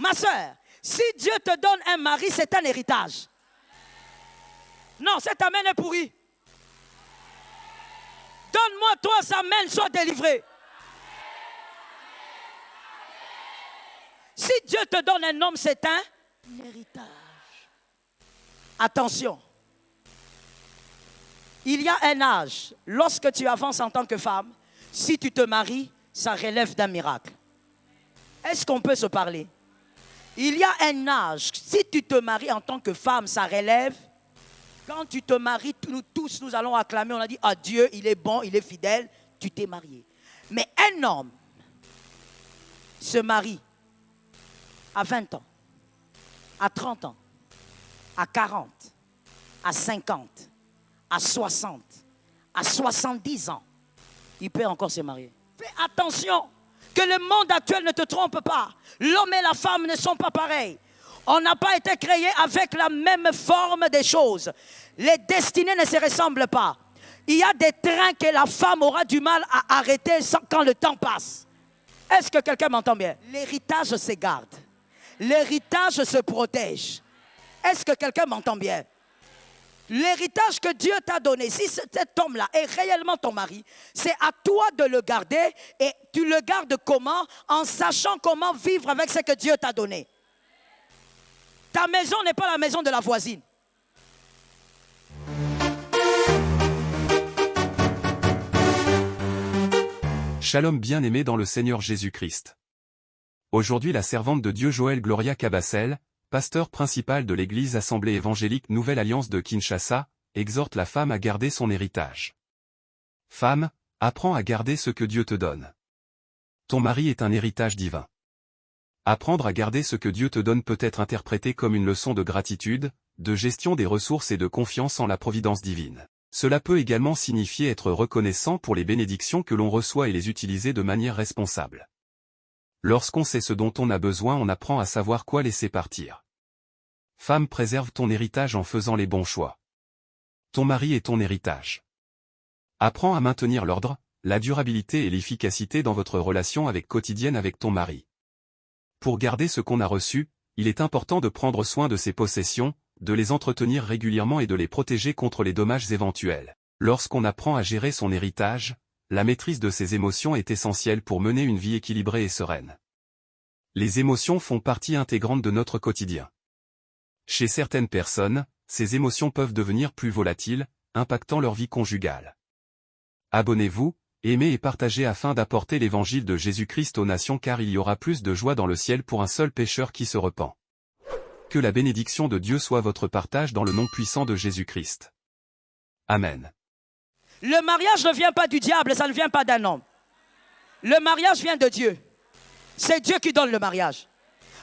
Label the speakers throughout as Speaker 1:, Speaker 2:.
Speaker 1: Ma soeur, si Dieu te donne un mari, c'est un héritage. Non, cet amen est pourri. Donne-moi 3 amens, sois délivré. Si Dieu te donne un homme, c'est un héritage. Attention. Il y a un âge, lorsque tu avances en tant que femme, si tu te maries, ça relève d'un miracle. Est-ce qu'on peut se parler? Il y a un âge, si tu te maries en tant que femme, ça relève. Quand tu te maries, nous tous, nous allons acclamer, on a dit, ah Dieu, il est bon, il est fidèle, tu t'es marié. Mais un homme se marie à 20 ans, à 30 ans, à 40, à 50, à 60, à 70 ans, il peut encore se marier. Fais attention que le monde actuel ne te trompe pas. L'homme et la femme ne sont pas pareils. On n'a pas été créés avec la même forme des choses. Les destinées ne se ressemblent pas. Il y a des trains que la femme aura du mal à arrêter quand le temps passe. Est-ce que quelqu'un m'entend bien? L'héritage se garde. L'héritage se protège. Est-ce que quelqu'un m'entend bien? L'héritage que Dieu t'a donné, si cet homme-là est réellement ton mari, c'est à toi de le garder. Et tu le gardes comment? En sachant comment vivre avec ce que Dieu t'a donné. Ta maison n'est pas la maison de la voisine.
Speaker 2: Shalom bien-aimé dans le Seigneur Jésus-Christ. Aujourd'hui la servante de Dieu Joël Gloria Cabassel, pasteur principal de l'église Assemblée évangélique Nouvelle Alliance de Kinshasa, exhorte la femme à garder son héritage. Femme, apprends à garder ce que Dieu te donne. Ton mari est un héritage divin. Apprendre à garder ce que Dieu te donne peut être interprété comme une leçon de gratitude, de gestion des ressources et de confiance en la providence divine. Cela peut également signifier être reconnaissant pour les bénédictions que l'on reçoit et les utiliser de manière responsable. Lorsqu'on sait ce dont on a besoin, on apprend à savoir quoi laisser partir. Femme, préserve ton héritage en faisant les bons choix. Ton mari est ton héritage. Apprends à maintenir l'ordre, la durabilité et l'efficacité dans votre relation quotidienne avec ton mari. Pour garder ce qu'on a reçu, il est important de prendre soin de ses possessions, de les entretenir régulièrement et de les protéger contre les dommages éventuels. Lorsqu'on apprend à gérer son héritage, la maîtrise de ses émotions est essentielle pour mener une vie équilibrée et sereine. Les émotions font partie intégrante de notre quotidien. Chez certaines personnes, ces émotions peuvent devenir plus volatiles, impactant leur vie conjugale. Abonnez-vous, aimez et partagez afin d'apporter l'évangile de Jésus-Christ aux nations, car il y aura plus de joie dans le ciel pour un seul pécheur qui se repent. Que la bénédiction de Dieu soit votre partage dans le nom puissant de Jésus-Christ. Amen.
Speaker 1: Le mariage ne vient pas du diable, ça ne vient pas d'un homme. Le mariage vient de Dieu. C'est Dieu qui donne le mariage.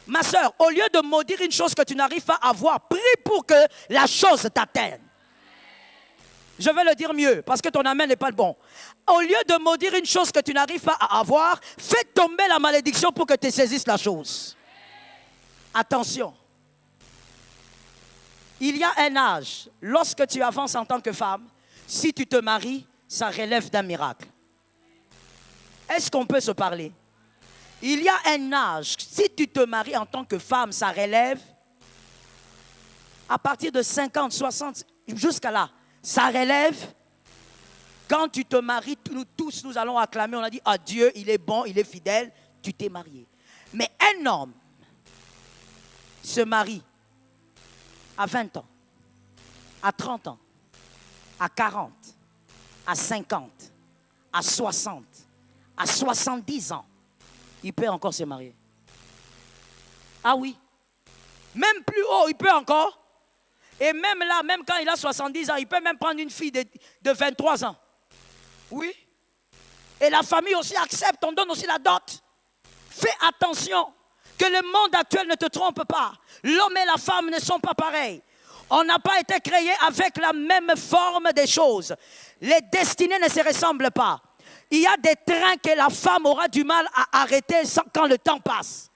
Speaker 1: Ma soeur, au lieu de maudire une chose que tu n'arrives pas à voir, prie pour que la chose t'atteigne. Je vais le dire mieux, parce que ton amen n'est pas le bon. Au lieu de maudire une chose que tu n'arrives pas à avoir, fais tomber la malédiction pour que tu saisisses la chose. Attention. Il y a un âge, lorsque tu avances en tant que femme, si tu te maries, ça relève d'un miracle. Est-ce qu'on peut se parler? Il y a un âge, si tu te maries en tant que femme, ça relève. À partir de 50, 60, jusqu'à là, ça relève. Quand tu te maries, nous tous, nous allons acclamer, on a dit, ah Dieu, il est bon, il est fidèle, tu t'es marié. Mais un homme se marie à 20 ans, à 30 ans, à 40, à 50, à 60, à 70 ans, il peut encore se marier. Ah oui. Même plus haut, il peut encore. Et même là, même quand il a 70 ans, il peut même prendre une fille de 23 ans. Oui. Et la famille aussi accepte, on donne aussi la dot. Fais attention que le monde actuel ne te trompe pas. L'homme et la femme ne sont pas pareils. On n'a pas été créés avec la même forme des choses. Les destinées ne se ressemblent pas. Il y a des trains que la femme aura du mal à arrêter quand le temps passe.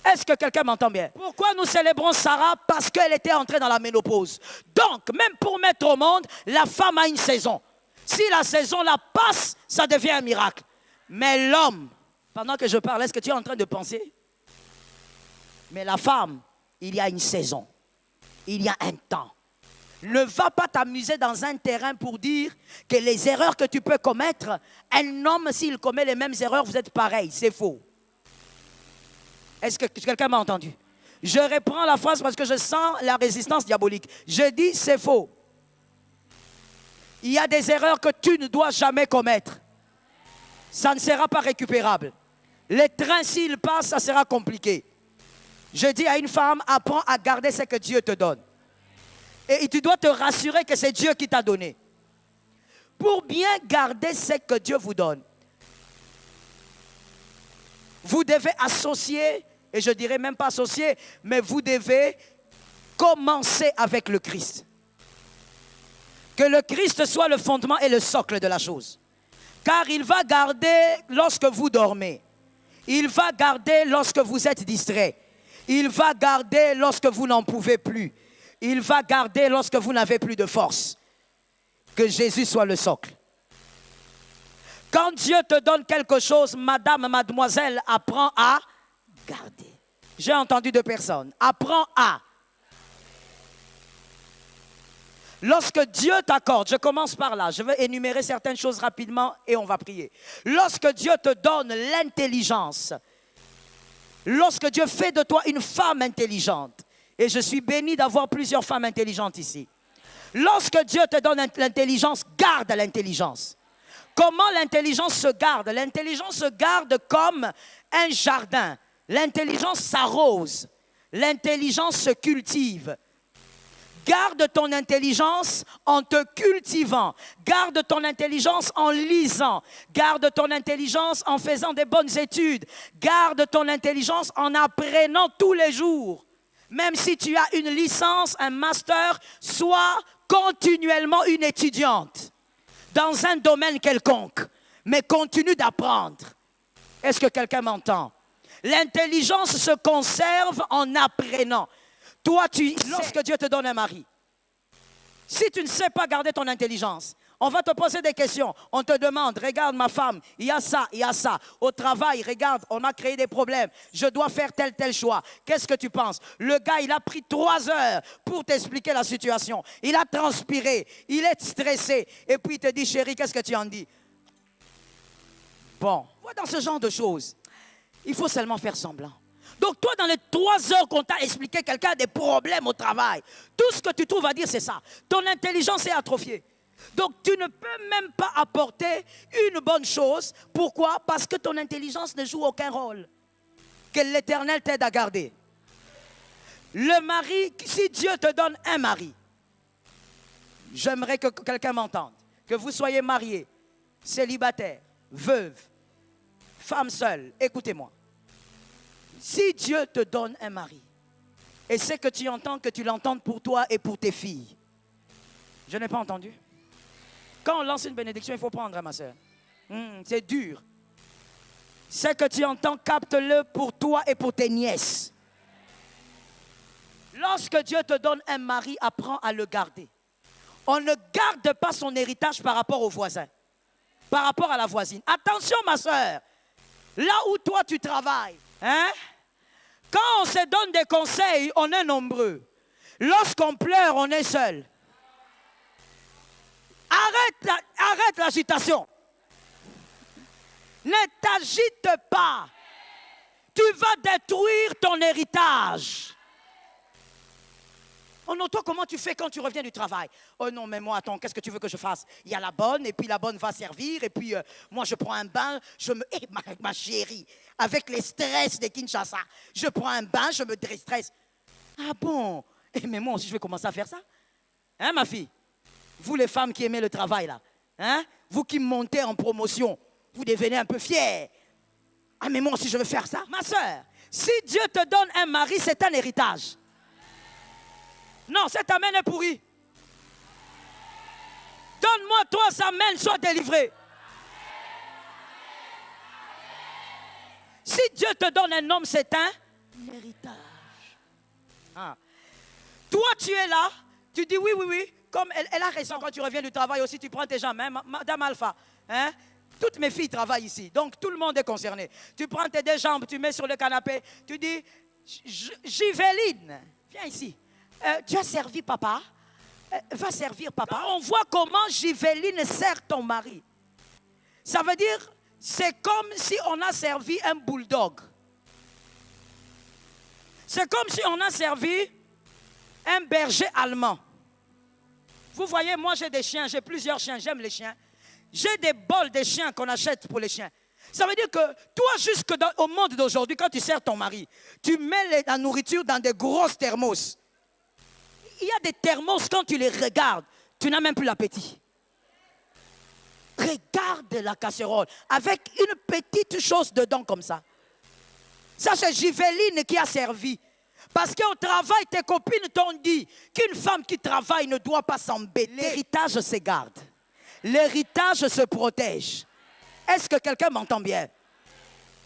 Speaker 1: Est-ce que quelqu'un m'entend bien? Pourquoi nous célébrons Sarah? Parce qu'elle était entrée dans la ménopause. Donc, même pour mettre au monde, la femme a une saison. Si la saison la passe, ça devient un miracle. Mais l'homme, pendant que je parle, est-ce que tu es en train de penser? Mais la femme, il y a une saison. Il y a un temps. Ne va pas t'amuser dans un terrain pour dire que les erreurs que tu peux commettre, un homme, s'il commet les mêmes erreurs, vous êtes pareil. C'est faux. Est-ce que quelqu'un m'a entendu? Je reprends la phrase parce que je sens la résistance diabolique. Je dis c'est faux. Il y a des erreurs que tu ne dois jamais commettre. Ça ne sera pas récupérable. Les trains, s'ils passent, ça sera compliqué. Je dis à une femme, apprends à garder ce que Dieu te donne. Et tu dois te rassurer que c'est Dieu qui t'a donné. Pour bien garder ce que Dieu vous donne, vous devez associer, et je dirais même pas associer, mais vous devez commencer avec le Christ. Que le Christ soit le fondement et le socle de la chose. Car il va garder lorsque vous dormez. Il va garder lorsque vous êtes distrait. Il va garder lorsque vous n'en pouvez plus. Il va garder lorsque vous n'avez plus de force. Que Jésus soit le socle. Quand Dieu te donne quelque chose, madame, mademoiselle, apprends à garder. J'ai entendu deux personnes. Apprends à. Lorsque Dieu t'accorde, je commence par là, je vais énumérer certaines choses rapidement et on va prier. Lorsque Dieu te donne l'intelligence, lorsque Dieu fait de toi une femme intelligente, et je suis béni d'avoir plusieurs femmes intelligentes ici. Lorsque Dieu te donne l'intelligence, garde l'intelligence. Comment l'intelligence se garde? L'intelligence se garde comme un jardin. L'intelligence s'arrose. L'intelligence se cultive. Garde ton intelligence en te cultivant. Garde ton intelligence en lisant. Garde ton intelligence en faisant des bonnes études. Garde ton intelligence en apprenant tous les jours. Même si tu as une licence, un master, sois continuellement une étudiante dans un domaine quelconque. Mais continue d'apprendre. Est-ce que quelqu'un m'entend? L'intelligence se conserve en apprenant. Toi, lorsque Dieu te donne un mari, si tu ne sais pas garder ton intelligence, on va te poser des questions. On te demande, regarde ma femme, il y a ça, il y a ça. Au travail, regarde, on a créé des problèmes. Je dois faire tel choix. Qu'est-ce que tu penses? Le gars, il a pris 3 heures pour t'expliquer la situation. Il a transpiré, il est stressé. Et puis il te dit, chérie, qu'est-ce que tu en dis? Bon, dans ce genre de choses, il faut seulement faire semblant. Donc toi, dans les 3 heures qu'on t'a expliqué, quelqu'un a des problèmes au travail. Tout ce que tu trouves à dire, c'est ça. Ton intelligence est atrophiée. Donc tu ne peux même pas apporter une bonne chose. Pourquoi? Parce que ton intelligence ne joue aucun rôle. Que l'Éternel t'aide à garder. Le mari, si Dieu te donne un mari, j'aimerais que quelqu'un m'entende. Que vous soyez marié, célibataire, veuve, femme seule, écoutez-moi. Si Dieu te donne un mari, et c'est que tu entends, que tu l'entendes pour toi et pour tes filles. Je n'ai pas entendu. Quand on lance une bénédiction, il faut prendre, ma soeur. C'est dur. C'est que tu entends, capte-le pour toi et pour tes nièces. Lorsque Dieu te donne un mari, apprends à le garder. On ne garde pas son héritage par rapport au voisin, par rapport à la voisine. Attention, ma soeur, là où toi tu travailles, quand on se donne des conseils, on est nombreux. Lorsqu'on pleure, on est seul. Arrête l'agitation. Ne t'agite pas. Tu vas détruire ton héritage. Oh non, toi, comment tu fais quand tu reviens du travail? Oh non, mais moi, attends, qu'est-ce que tu veux que je fasse? Il y a la bonne, et puis la bonne va servir, et puis moi, je prends un bain, ma chérie, avec les stress de Kinshasa, je prends un bain, je me déstresse. Ah bon? Mais moi aussi, je vais commencer à faire ça? Hein, ma fille? Vous, les femmes qui aimez le travail, là, vous qui montez en promotion, vous devenez un peu fiers. Ah, mais moi aussi, je veux faire ça? Ma soeur, si Dieu te donne un mari, c'est un héritage. Non, cet amen est pourri. Donne-moi toi, sa amen, sois délivré. Si Dieu te donne un homme, c'est un héritage. Toi, tu es là, tu dis oui. Comme elle a raison, quand tu reviens du travail aussi, tu prends tes jambes. Madame Alpha, toutes mes filles travaillent ici, donc tout le monde est concerné. Tu prends tes 2 jambes, tu mets sur le canapé, tu dis, Giveline, viens ici. Tu as servi papa. Va servir papa. On voit comment Giveline sert ton mari. Ça veut dire, c'est comme si on a servi un bulldog. C'est comme si on a servi un berger allemand. Vous voyez, moi j'ai des chiens, j'ai plusieurs chiens, j'aime les chiens. J'ai des bols de chiens qu'on achète pour les chiens. Ça veut dire que toi, jusque au monde d'aujourd'hui, quand tu sers ton mari, tu mets la nourriture dans des grosses thermos. Il y a des thermos, quand tu les regardes, tu n'as même plus l'appétit. Regarde la casserole avec une petite chose dedans comme ça. Ça, c'est Giveline qui a servi. Parce qu'au travail, tes copines t'ont dit qu'une femme qui travaille ne doit pas s'embêter. L'héritage se garde. L'héritage se protège. Est-ce que quelqu'un m'entend bien?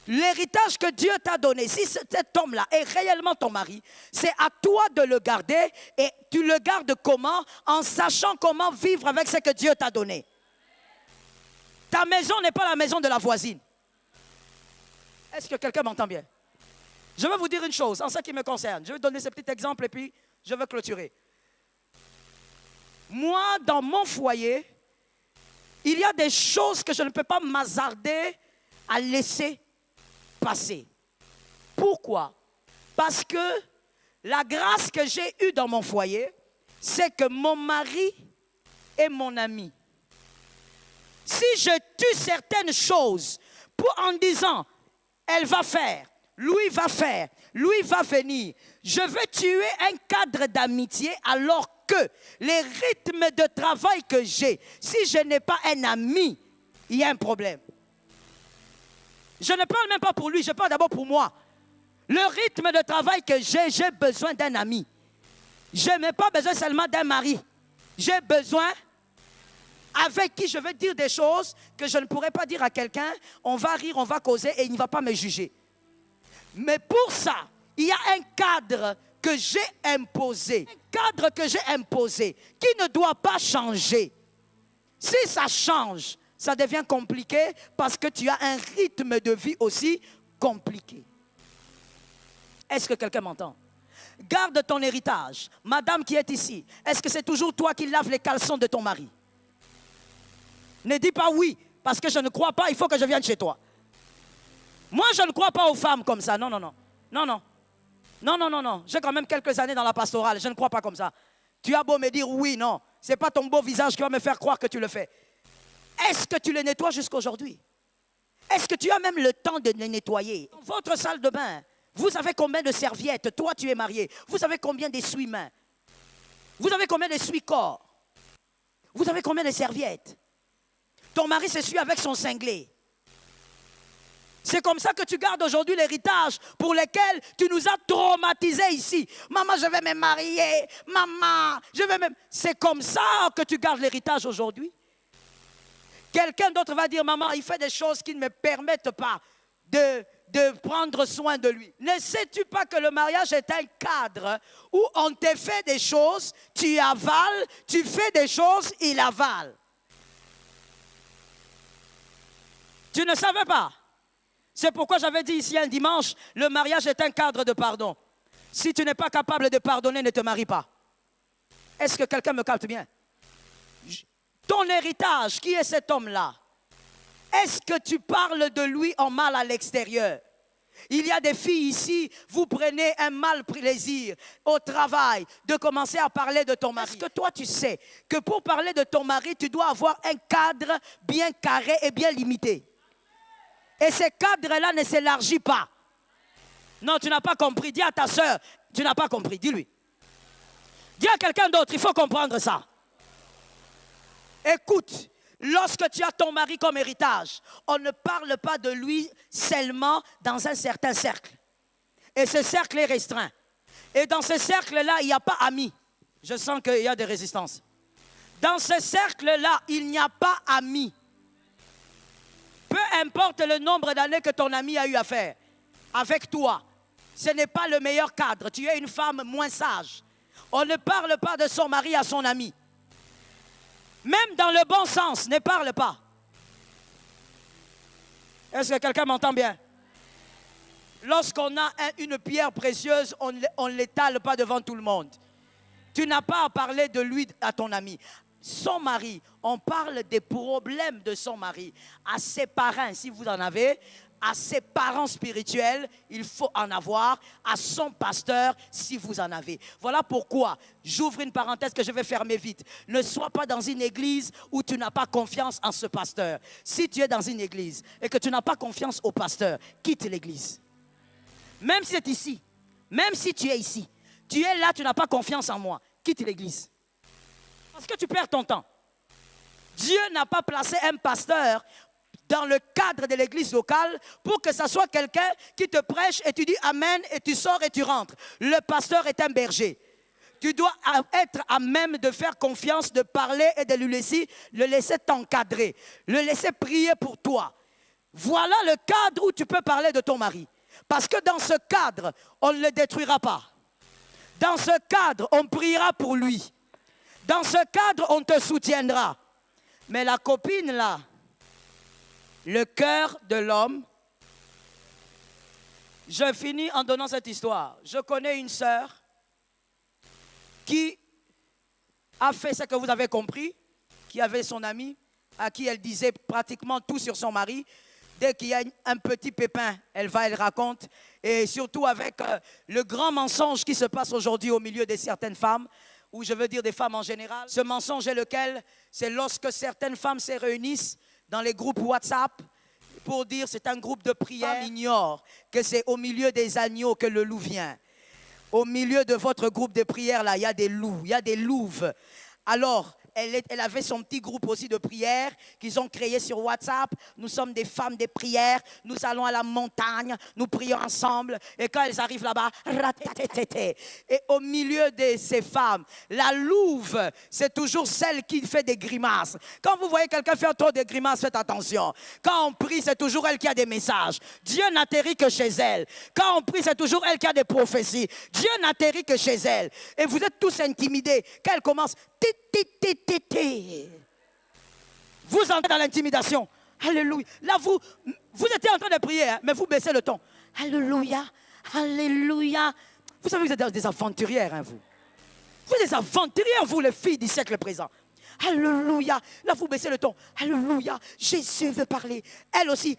Speaker 1: L'héritage que Dieu t'a donné, si cet homme-là est réellement ton mari, c'est à toi de le garder. Et tu le gardes comment? En sachant comment vivre avec ce que Dieu t'a donné. Ta maison n'est pas la maison de la voisine. Est-ce que quelqu'un m'entend bien? Je vais vous dire une chose en ce qui me concerne. Je vais donner ce petit exemple et puis je vais clôturer. Moi, dans mon foyer, il y a des choses que je ne peux pas m'hasarder à laisser passer. Pourquoi? Parce que la grâce que j'ai eue dans mon foyer, c'est que mon mari est mon ami. Si je tue certaines choses en disant, elle va faire, lui va faire, lui va venir, je veux tuer un cadre d'amitié alors que les rythmes de travail que j'ai, si je n'ai pas un ami, il y a un problème. Je ne parle même pas pour lui, je parle d'abord pour moi. Le rythme de travail que j'ai besoin d'un ami. Je n'ai pas besoin seulement d'un mari. J'ai besoin avec qui je vais dire des choses que je ne pourrais pas dire à quelqu'un. On va rire, on va causer et il ne va pas me juger. Mais pour ça, il y a un cadre que j'ai imposé. Un cadre que j'ai imposé qui ne doit pas changer. Si ça change, ça devient compliqué parce que tu as un rythme de vie aussi compliqué. Est-ce que quelqu'un m'entend? Garde ton héritage. Madame qui est ici, est-ce que c'est toujours toi qui laves les caleçons de ton mari? Ne dis pas oui, parce que je ne crois pas, il faut que je vienne chez toi. Moi, je ne crois pas aux femmes comme ça. Non, non, non. Non, non. Non, non, non, non. J'ai quand même quelques années dans la pastorale. Je ne crois pas comme ça. Tu as beau me dire oui, non. Ce n'est pas ton beau visage qui va me faire croire que tu le fais. Est-ce que tu les nettoies jusqu'aujourd'hui? Est-ce que tu as même le temps de les nettoyer? Dans votre salle de bain, vous avez combien de serviettes? Toi, tu es marié. Vous avez combien d'essuie-mains? Vous avez combien d'essuie-corps? Vous avez combien de serviettes? Ton mari s'essuie avec son cinglé. C'est comme ça que tu gardes aujourd'hui l'héritage pour lequel tu nous as traumatisés ici. Maman, je vais me marier. Maman, je vais me... C'est comme ça que tu gardes l'héritage aujourd'hui. Quelqu'un d'autre va dire, maman, il fait des choses qui ne me permettent pas de prendre soin de lui. Ne sais-tu pas que le mariage est un cadre où on te fait des choses, tu avales, tu fais des choses, il avale. Tu ne savais pas? C'est pourquoi j'avais dit ici un dimanche, le mariage est un cadre de pardon. Si tu n'es pas capable de pardonner, ne te marie pas. Est-ce que quelqu'un me capte bien? Ton héritage, qui est cet homme-là? Est-ce que tu parles de lui en mal à l'extérieur? Il y a des filles ici, vous prenez un mal plaisir au travail de commencer à parler de ton mari. Est-ce que toi tu sais que pour parler de ton mari, tu dois avoir un cadre bien carré et bien limité? Et ce cadre-là ne s'élargit pas. Non, tu n'as pas compris. Dis à ta soeur, tu n'as pas compris. Dis-lui. Dis à quelqu'un d'autre, il faut comprendre ça. Écoute, lorsque tu as ton mari comme héritage, on ne parle pas de lui seulement dans un certain cercle. Et ce cercle est restreint. Et dans ce cercle-là, il n'y a pas amis. Je sens qu'il y a des résistances. Dans ce cercle-là, il n'y a pas amis. Peu importe le nombre d'années que ton ami a eu à faire avec toi, ce n'est pas le meilleur cadre. Tu es une femme moins sage. On ne parle pas de son mari à son ami. Même dans le bon sens, ne parle pas. Est-ce que quelqu'un m'entend bien? Lorsqu'on a une pierre précieuse, on ne l'étale pas devant tout le monde. Tu n'as pas à parler de lui à ton ami. Son mari, on parle des problèmes de son mari. À ses parents, si vous en avez, à ses parents spirituels, il faut en avoir, à son pasteur, si vous en avez. Voilà pourquoi, j'ouvre une parenthèse que je vais fermer vite. Ne sois pas dans une église où tu n'as pas confiance en ce pasteur. Si tu es dans une église et que tu n'as pas confiance au pasteur, quitte l'église. Même si c'est ici, même si tu es ici, tu es là, tu n'as pas confiance en moi, quitte l'église. Parce que tu perds ton temps. Dieu n'a pas placé un pasteur dans le cadre de l'église locale pour que ce soit quelqu'un qui te prêche et tu dis amen et tu sors et tu rentres. Le pasteur est un berger. Tu dois être à même de faire confiance, de parler et de le laisser t'encadrer, le laisser prier pour toi. Voilà le cadre où tu peux parler de ton mari. Parce que dans ce cadre, on ne le détruira pas. Dans ce cadre, on priera pour lui. Dans ce cadre, on te soutiendra. Mais la copine là, le cœur de l'homme, je finis en donnant cette histoire. Je connais une sœur qui a fait ce que vous avez compris, qui avait son ami, à qui elle disait pratiquement tout sur son mari. Dès qu'il y a un petit pépin, elle raconte. Et surtout avec le grand mensonge qui se passe aujourd'hui au milieu de certaines femmes, ou je veux dire des femmes en général. Ce mensonge est lequel? C'est lorsque certaines femmes se réunissent dans les groupes WhatsApp pour dire c'est un groupe de prière. Femmes ignorent que c'est au milieu des agneaux que le loup vient. Au milieu de votre groupe de prière, là, il y a des loups, il y a des louves. Alors, elle avait son petit groupe aussi de prière qu'ils ont créé sur WhatsApp. Nous sommes des femmes de prière. Nous allons à la montagne. Nous prions ensemble. Et quand elles arrivent là-bas, et au milieu de ces femmes, la louve, c'est toujours celle qui fait des grimaces. Quand vous voyez quelqu'un faire trop de grimaces, faites attention. Quand on prie, c'est toujours elle qui a des messages. Dieu n'atterrit que chez elle. Quand on prie, c'est toujours elle qui a des prophéties. Dieu n'atterrit que chez elle. Et vous êtes tous intimidés. Quand elle commence, vous entrez dans l'intimidation. Alléluia. Là, vous étiez en train de prier, hein, mais vous baissez le ton. Alléluia. Alléluia. Vous savez, vous êtes des aventurières, hein, vous. Vous êtes des aventurières, vous, les filles du siècle présent. Alléluia. Là, vous baissez le ton. Alléluia. Jésus veut parler. Elle aussi.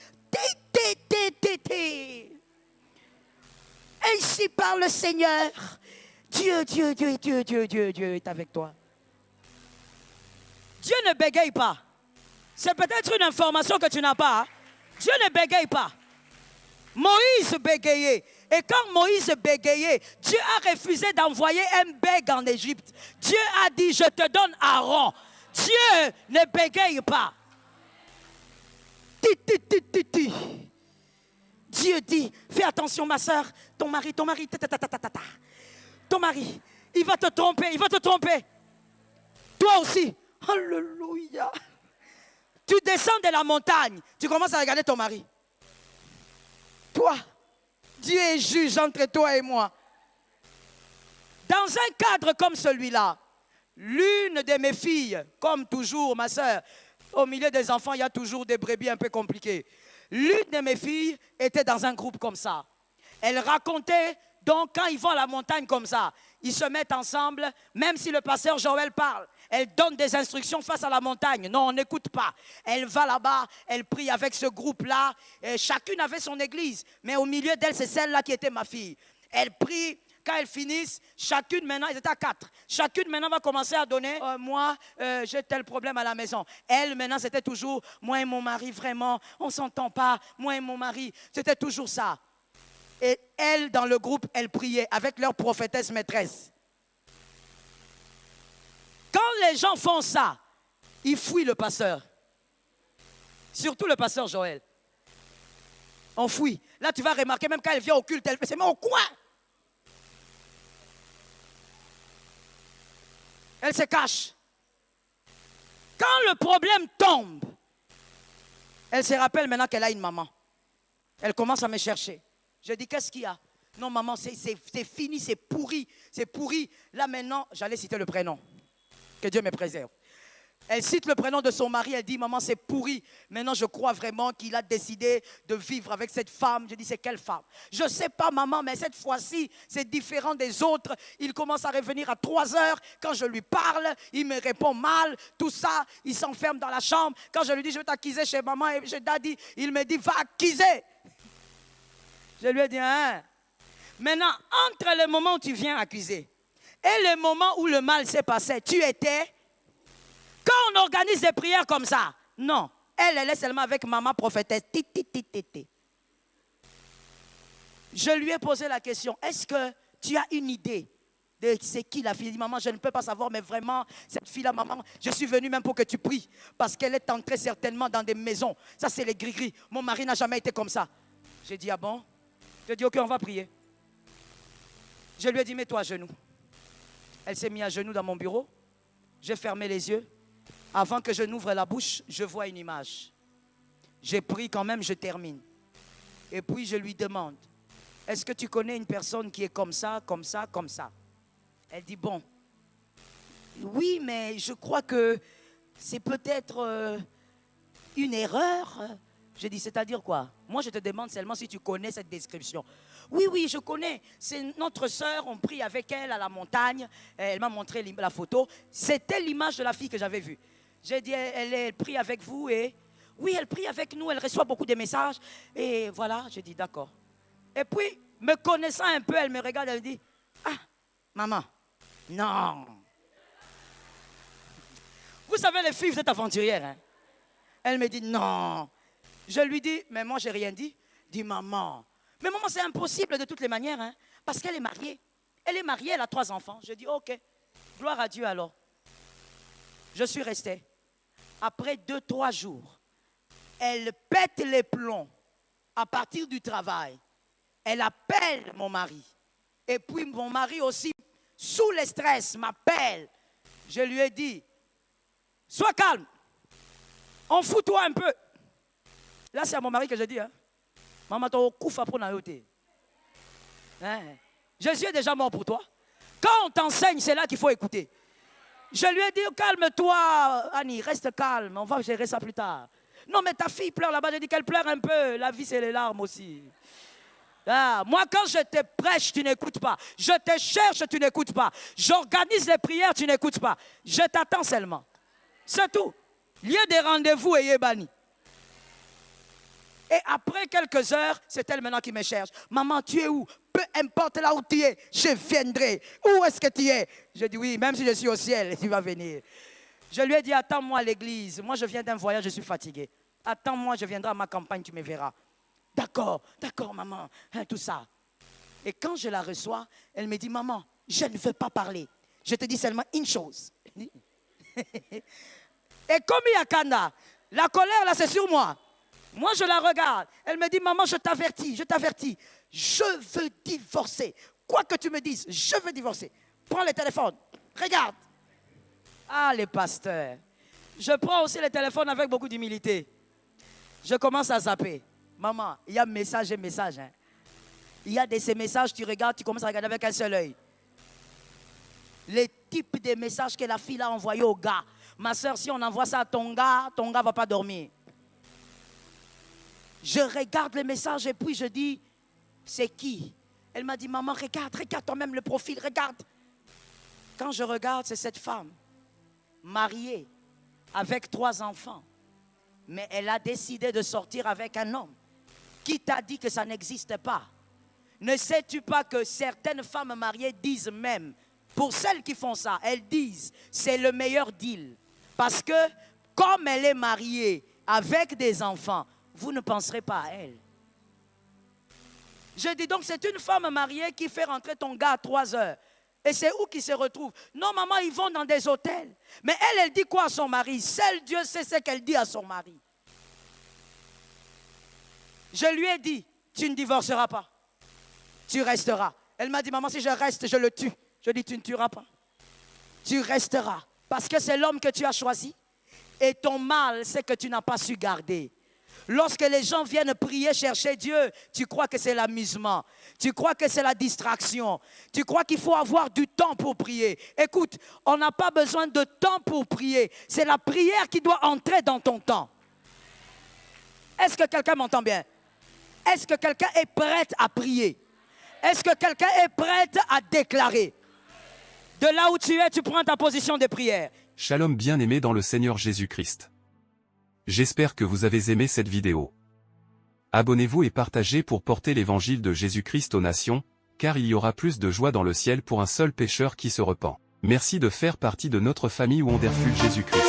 Speaker 1: Ainsi parle le Seigneur. Dieu est avec toi. Dieu ne bégaye pas. C'est peut-être une information que tu n'as pas. Hein? Dieu ne bégaye pas. Moïse bégayait. Et quand Moïse bégayait, Dieu a refusé d'envoyer un bègue en Égypte. Dieu a dit, je te donne Aaron. Dieu ne bégaye pas. Dieu dit, fais attention ma soeur, ton mari, ton mari, il va te tromper. Toi aussi. Alléluia. Tu descends de la montagne, tu commences à regarder ton mari. Toi, Dieu est juge entre toi et moi. Dans un cadre comme celui-là, l'une de mes filles, comme toujours ma soeur, au milieu des enfants, il y a toujours des brebis un peu compliquées. L'une de mes filles était dans un groupe comme ça. Elle racontait, donc quand ils vont à la montagne comme ça, ils se mettent ensemble, même si le pasteur Joël parle. Elle donne des instructions face à la montagne. Non, on n'écoute pas. Elle va là-bas, elle prie avec ce groupe-là. Et chacune avait son église. Mais au milieu d'elle, c'est celle-là qui était ma fille. Elle prie. Quand elles finissent, chacune maintenant, ils étaient à 4. Chacune maintenant va commencer à donner, moi, j'ai tel problème à la maison. Elle, maintenant, c'était toujours, moi et mon mari, vraiment, on ne s'entend pas. Moi et mon mari, c'était toujours ça. Et elle, dans le groupe, elle priait avec leur prophétesse maîtresse. Quand les gens font ça, ils fuient le pasteur. Surtout le pasteur Joël. On fuit. Là, tu vas remarquer, même quand elle vient au culte, elle fait, c'est même au coin. Elle se cache. Quand le problème tombe, elle se rappelle maintenant qu'elle a une maman. Elle commence à me chercher. Je dis, qu'est-ce qu'il y a? Non, maman, c'est fini, c'est pourri. C'est pourri. Là, maintenant, j'allais citer le prénom. Que Dieu me préserve. Elle cite le prénom de son mari, elle dit, maman, c'est pourri. Maintenant, je crois vraiment qu'il a décidé de vivre avec cette femme. Je dis, c'est quelle femme? Je ne sais pas, maman, mais cette fois-ci, c'est différent des autres. Il commence à revenir à 3 heures. Quand je lui parle, il me répond mal. Tout ça, il s'enferme dans la chambre. Quand je lui dis, je vais t'acquiser chez maman et chez daddy, il me dit, va acquiser. Je lui ai dit, hein? Maintenant, entre le moment où tu viens accuser et le moment où le mal s'est passé, tu étais... Quand on organise des prières comme ça, non. Elle est seulement avec maman prophétesse. Je lui ai posé la question, est-ce que tu as une idée de c'est qui la fille? Elle dit, maman, je ne peux pas savoir, mais vraiment, cette fille-là, maman, je suis venue même pour que tu pries. Parce qu'elle est entrée certainement dans des maisons. Ça, c'est les gris-gris. Mon mari n'a jamais été comme ça. J'ai dit, ah bon? J'ai dit, ok, on va prier. Je lui ai dit, mets-toi à genoux. Elle s'est mise à genoux dans mon bureau. J'ai fermé les yeux. Avant que je n'ouvre la bouche, je vois une image. J'ai pris quand même, je termine. Et puis je lui demande, est-ce que tu connais une personne qui est comme ça, comme ça, comme ça? Elle dit, bon, oui, mais je crois que c'est peut-être une erreur. Je dis, c'est-à-dire quoi? Moi, je te demande seulement si tu connais cette description. Oui, oui, je connais. C'est notre sœur, on prie avec elle à la montagne. Elle m'a montré la photo. C'était l'image de la fille que j'avais vue. J'ai dit, elle prie avec vous et... Oui, elle prie avec nous, elle reçoit beaucoup de messages. Et voilà, j'ai dit, d'accord. Et puis, me connaissant un peu, elle me regarde, elle me dit, ah, maman, non. Vous savez, les filles, vous êtes aventurières. Hein? Elle me dit, non. Je lui dis, mais moi, je n'ai rien dit. Dis, maman. Mais maman, c'est impossible de toutes les manières, hein, parce qu'elle est mariée. Elle est mariée, elle a 3 enfants. Je dis, ok, gloire à Dieu alors. Je suis restée. Après 2-3 jours, elle pète les plombs à partir du travail. Elle appelle mon mari. Et puis mon mari aussi, sous le stress, m'appelle. Je lui ai dit, sois calme. On fout-toi un peu. Là, c'est à mon mari que je dis, hein. Maman, tu as pour naïveté. Jésus est déjà mort pour toi. Quand on t'enseigne, c'est là qu'il faut écouter. Je lui ai dit, calme-toi, Annie, reste calme, on va gérer ça plus tard. Non, mais ta fille pleure là-bas, j'ai dit qu'elle pleure un peu. La vie, c'est les larmes aussi. Ah, moi, quand je te prêche, tu n'écoutes pas. Je te cherche, tu n'écoutes pas. J'organise les prières, tu n'écoutes pas. Je t'attends seulement. C'est tout. Lieu des rendez-vous et banni. Et après quelques heures, c'est elle maintenant qui me cherche. Maman, tu es où? Peu importe là où tu es, je viendrai. Où est-ce que tu es? Je dis oui, même si je suis au ciel, tu vas venir. Je lui ai dit, attends-moi à l'église. Moi, je viens d'un voyage, je suis fatigué. Attends-moi, je viendrai à ma campagne, tu me verras. D'accord, d'accord, maman. Hein, tout ça. Et quand je la reçois, elle me dit, maman, je ne veux pas parler. Je te dis seulement une chose. Et comme il y a Kanda, la colère, là, c'est sur moi. Moi, je la regarde. Elle me dit, maman, je t'avertis, je t'avertis. Je veux divorcer. Quoi que tu me dises, je veux divorcer. Prends le téléphone. Regarde. Ah, les pasteurs. Je prends aussi le téléphone avec beaucoup d'humilité. Je commence à zapper. Maman, il y a message et message. Hein. Il y a ces messages, tu regardes, tu commences à regarder avec un seul œil. Les types de messages que la fille a envoyés au gars. Ma soeur, si on envoie ça à ton gars ne va pas dormir. Je regarde les messages et puis je dis, c'est qui? Elle m'a dit, maman, regarde toi-même le profil, regarde. Quand je regarde, c'est cette femme, mariée, avec 3 enfants. Mais elle a décidé de sortir avec un homme. Qui t'a dit que ça n'existe pas? Ne sais-tu pas que certaines femmes mariées disent même, pour celles qui font ça, elles disent, c'est le meilleur deal. Parce que, comme elle est mariée avec des enfants, vous ne penserez pas à elle. Je dis donc, c'est une femme mariée qui fait rentrer ton gars à 3 heures. Et c'est où qu'ils se retrouvent? Non, maman, ils vont dans des hôtels. Mais elle dit quoi à son mari? Seul Dieu sait ce qu'elle dit à son mari. Je lui ai dit, tu ne divorceras pas. Tu resteras. Elle m'a dit, maman, si je reste, je le tue. Je dis, tu ne tueras pas. Tu resteras. Parce que c'est l'homme que tu as choisi. Et ton mal, c'est que tu n'as pas su garder. Lorsque les gens viennent prier, chercher Dieu, tu crois que c'est l'amusement. Tu crois que c'est la distraction. Tu crois qu'il faut avoir du temps pour prier. Écoute, on n'a pas besoin de temps pour prier. C'est la prière qui doit entrer dans ton temps. Est-ce que quelqu'un m'entend bien? Est-ce que quelqu'un est prêt à prier? Est-ce que quelqu'un est prêt à déclarer? De là où tu es, tu prends ta position de prière.
Speaker 2: Shalom bien-aimés dans le Seigneur Jésus-Christ. J'espère que vous avez aimé cette vidéo. Abonnez-vous et partagez pour porter l'évangile de Jésus-Christ aux nations, car il y aura plus de joie dans le ciel pour un seul pécheur qui se repent. Merci de faire partie de notre famille Wonderful Jésus-Christ.